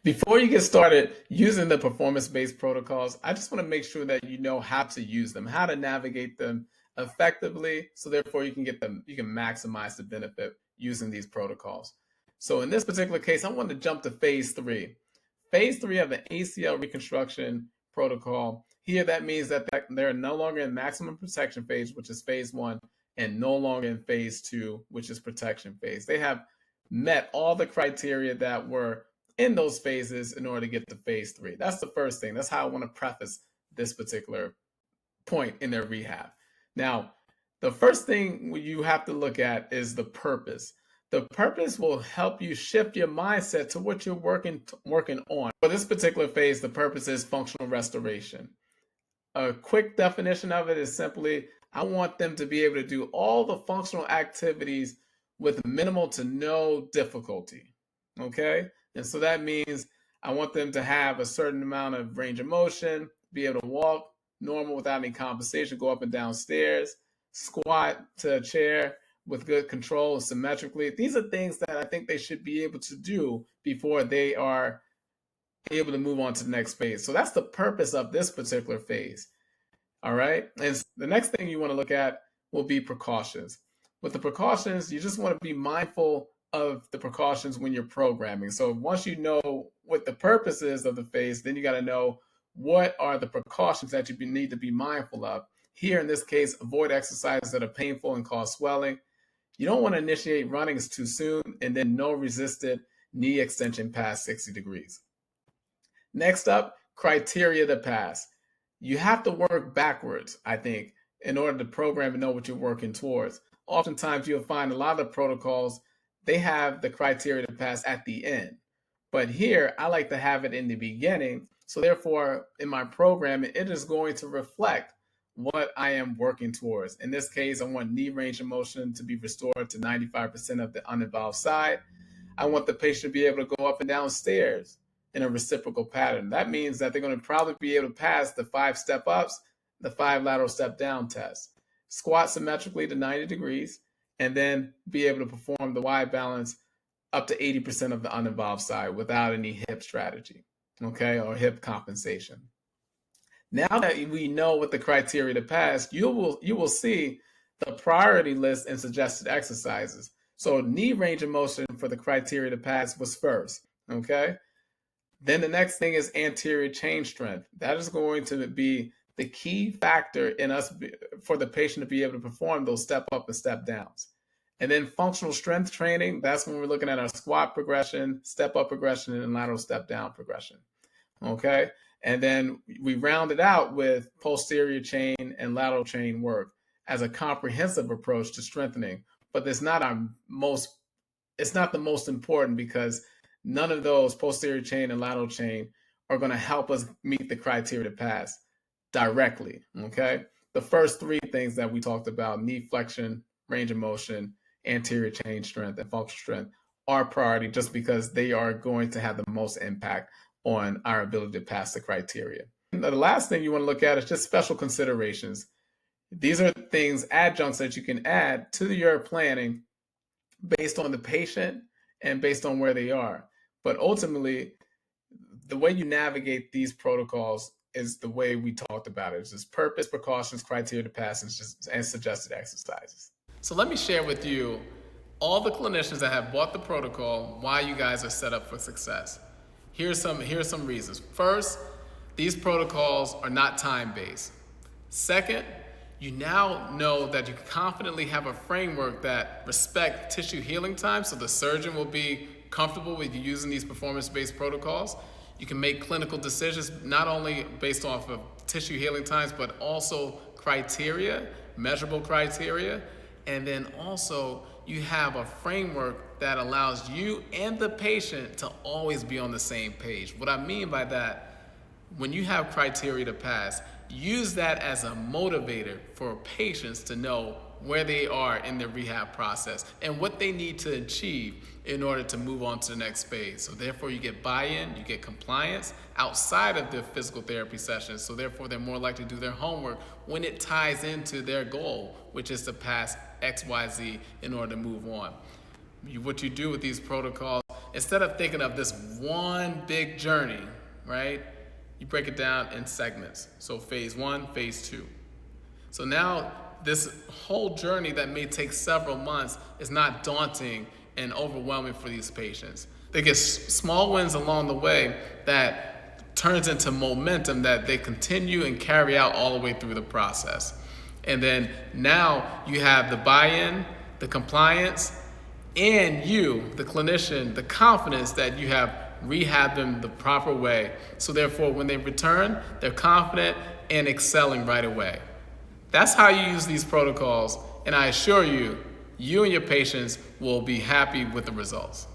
Before you get started using the performance-based protocols, I just want to make sure that you know how to use them, how to navigate them effectively, so therefore you can maximize the benefit using these protocols. So in this particular case, I want to jump to phase three. Phase three of the ACL reconstruction protocol. Here, that means that they're no longer in maximum protection phase, which is phase one, and no longer in phase two, which is protection phase. They have met all the criteria that were in those phases in order to get to phase three. That's the first thing. That's how I want to preface this particular point in their rehab. Now, the first thing you have to look at is the purpose. The purpose will help you shift your mindset to what you're working on. For this particular phase, the purpose is functional restoration. A quick definition of it is simply, I want them to be able to do all the functional activities with minimal to no difficulty. Okay? And so that means I want them to have a certain amount of range of motion, be able to walk normal without any compensation, go up and down stairs, squat to a chair with good control symmetrically. These are things that I think they should be able to do before they are able to move on to the next phase. So that's the purpose of this particular phase. All right. And the next thing you want to look at will be precautions. With the precautions, you just want to be mindful of the precautions when you're programming. So once you know what the purpose is of the phase, then you got to know what are the precautions that you need to be mindful of. Here in this case, avoid exercises that are painful and cause swelling. You don't want to initiate runnings too soon, and then no resisted knee extension past 60 degrees. Next up, criteria to pass. You have to work backwards, I think, in order to program and know what you're working towards. Oftentimes you'll find a lot of the protocols, they have the criteria to pass at the end. But here, I like to have it in the beginning. So therefore, in my program, it is going to reflect what I am working towards. In this case, I want knee range of motion to be restored to 95% of the uninvolved side. I want the patient to be able to go up and down stairs in a reciprocal pattern. That means that they're going to probably be able to pass the 5 step ups, the 5 lateral step down test, squat symmetrically to 90 degrees, and then be able to perform the Y balance up to 80% of the uninvolved side without any hip strategy, okay, or hip compensation. Now that we know what the criteria to pass, you will see the priority list and suggested exercises. So knee range of motion for the criteria to pass was first, okay? Then the next thing is anterior chain strength. That is going to be the key factor in us for the patient to be able to perform those step up and step downs. And then functional strength training, that's when we're looking at our squat progression, step up progression, and lateral step down progression. Okay? And then we round it out with posterior chain and lateral chain work as a comprehensive approach to strengthening. But it's not the most important, because none of those posterior chain and lateral chain are going to help us meet the criteria to pass directly. Okay? The first 3 things that we talked about, knee flexion, range of motion, anterior chain strength, and functional strength, are priority just because they are going to have the most impact on our ability to pass the criteria. And the last thing you want to look at is just special considerations. These are things, adjuncts that you can add to your planning based on the patient and based on where they are. But ultimately, the way you navigate these protocols is the way we talked about it. It's just purpose, precautions, criteria to pass, and suggested exercises. So let me share with you all the clinicians that have bought the protocol, why you guys are set up for success. Here's some reasons. First, these protocols are not time-based. Second, you now know that you confidently have a framework that respects tissue healing time, so the surgeon will be comfortable with you using these performance-based protocols. You can make clinical decisions not only based off of tissue healing times, but also criteria, measurable criteria. And then also you have a framework that allows you and the patient to always be on the same page. What I mean by that, when you have criteria to pass, use that as a motivator for patients to know where they are in their rehab process and what they need to achieve in order to move on to the next phase. So therefore you get buy-in, you get compliance outside of the physical therapy sessions. So therefore they're more likely to do their homework when it ties into their goal, which is to pass XYZ in order to move on. What you do with these protocols instead of thinking of this one big journey, right? You break it down in segments. So phase 1, phase 2. So now this whole journey that may take several months is not daunting and overwhelming for these patients. They get small wins along the way that turns into momentum that they continue and carry out all the way through the process. And then now you have the buy-in, the compliance, and you, the clinician, the confidence that you have rehabbed them the proper way. So therefore, when they return, they're confident and excelling right away. That's how you use these protocols, and I assure you, you and your patients will be happy with the results.